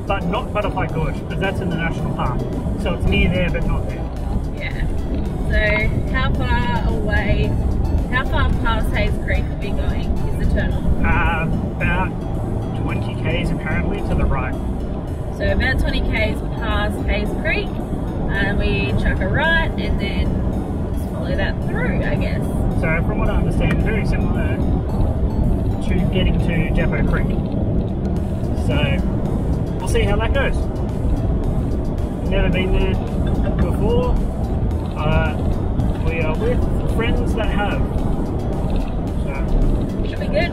but not Butterfly Gorge, because that's in the national park. So it's near there, but not there. Yeah. So how far past Hayes Creek are we going is the tunnel? About 20 k's apparently to the right. So about 20 k's past Hayes Creek, and we chuck a right and then just follow that through, I guess. So from what I understand, very similar to getting to Depot Creek. So we'll see how that goes. Never been there before. We are with friends that have. So Should be good.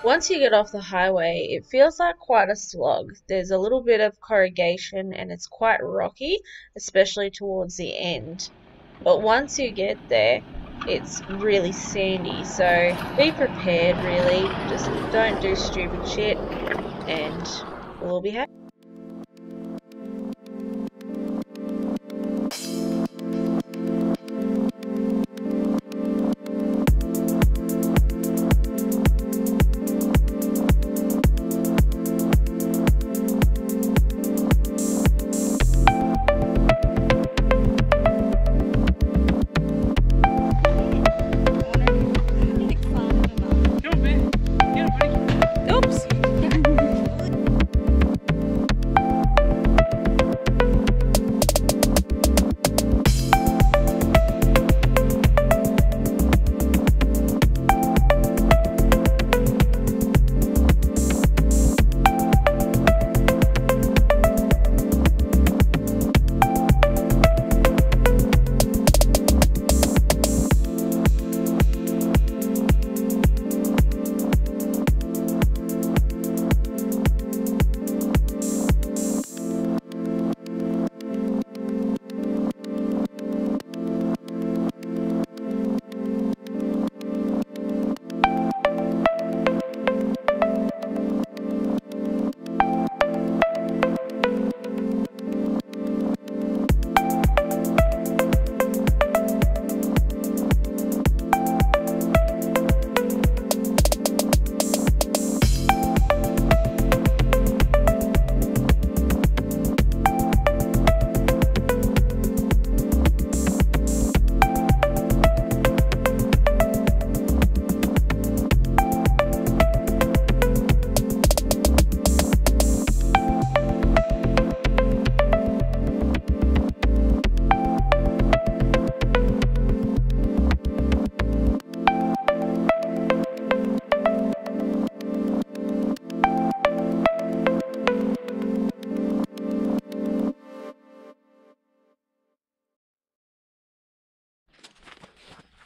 Once you get off the highway, it feels like quite a slog. There's a little bit of corrugation and it's quite rocky, especially towards the end. But once you get there, it's really sandy, so be prepared really. Just don't do stupid shit and we'll all be happy.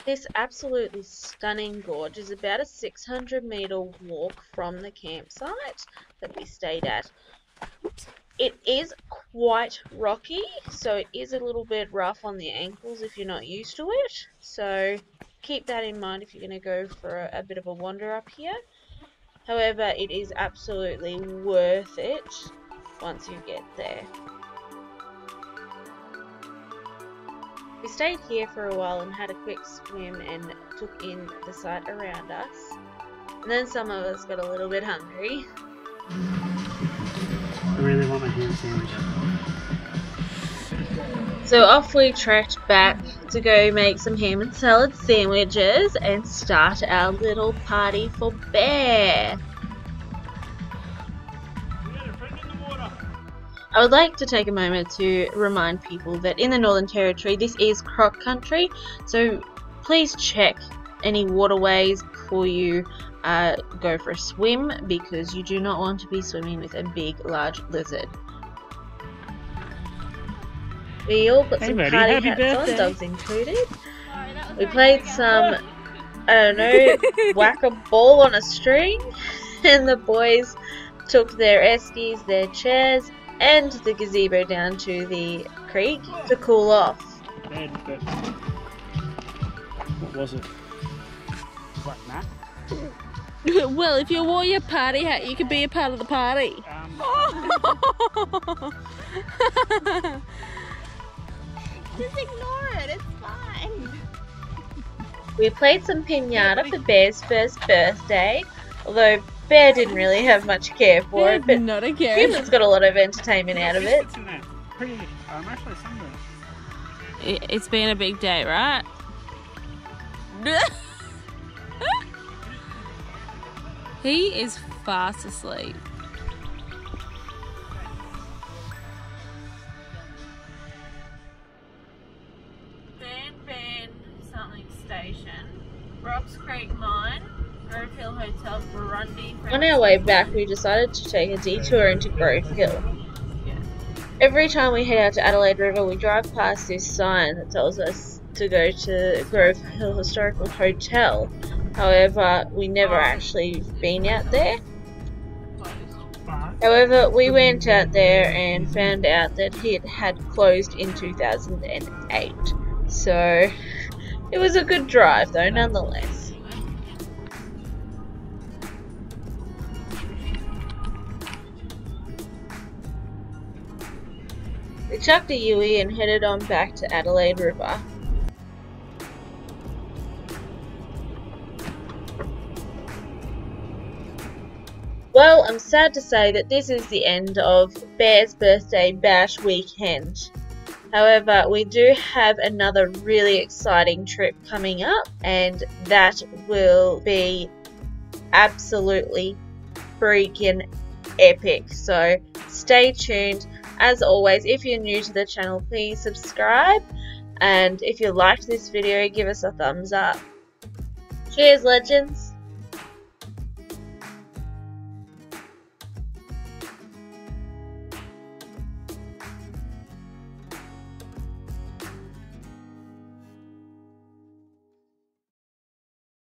This absolutely stunning gorge is about a 600-meter walk from the campsite that we stayed at. It is quite rocky, so it is a little bit rough on the ankles if you're not used to it. So keep that in mind if you're going to go for a bit of a wander up here. However, it is absolutely worth it once you get there. We stayed here for a while and had a quick swim and took in the sight around us. And then some of us got a little bit hungry. I really want my ham sandwich. So off we trekked back to go make some ham and salad sandwiches and start our little party for bear. I would like to take a moment to remind people that in the Northern Territory this is croc country, so please check any waterways before you go for a swim, because you do not want to be swimming with a big large lizard. We all put some party hats on, dogs included. We played some, I don't know, whack-a-ball on a string, and the boys took their eskies, their chairs, and the gazebo down to the creek to cool off. Was it like that? Well, if you wore your party hat, you could be a part of the party. Just ignore it, it's fine. We played some pinata for Bear's first birthday, although Bear didn't really have much care for it, but Not a care. humans got a lot of entertainment out of it. Biscuits in there. Pretty, actually sunburned. It's been a big day, right? He is fast asleep. Ban something station, Rocks Creek Mine, Grove Hill Hotel, Burundi. On our way back, we decided to take a detour into Grove Hill. Every time we head out to Adelaide River, we drive past this sign that tells us to go to Grove Hill Historical Hotel. However, we never actually been out there. However, we went out there and found out that it had closed in 2008. So, it was a good drive though, nonetheless. We chucked a Yui and headed on back to Adelaide River. Well, I'm sad to say that this is the end of Bear's birthday bash weekend. However, we do have another really exciting trip coming up, and that will be absolutely freaking epic. So stay tuned. As always, if you're new to the channel, please subscribe, and if you liked this video, give us a thumbs up. Cheers, legends!